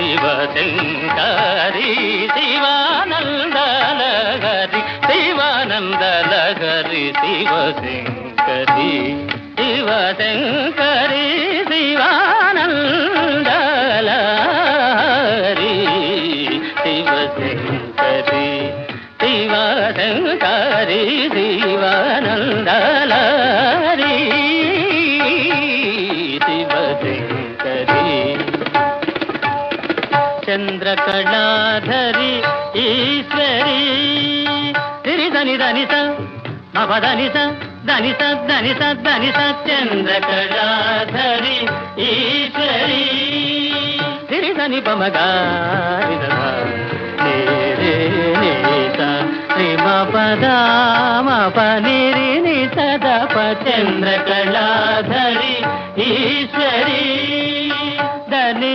శివశంకరి శివానందలహరి శివానందలహరి శివశంకరి శివశంకరి శివానందలహరి శివశంకరి శివశంకరి శివానందలహరి శివశంకరి చంద్రకళాధరి ఈశ్వరి ధని ధని స మపదని స ధని స ధని స ధని స చంద్రకళాధరి ఈశ్వరి ధని ధని పమగారి మపనిరి సదప చంద్రకళాధరి ఈశ్వరి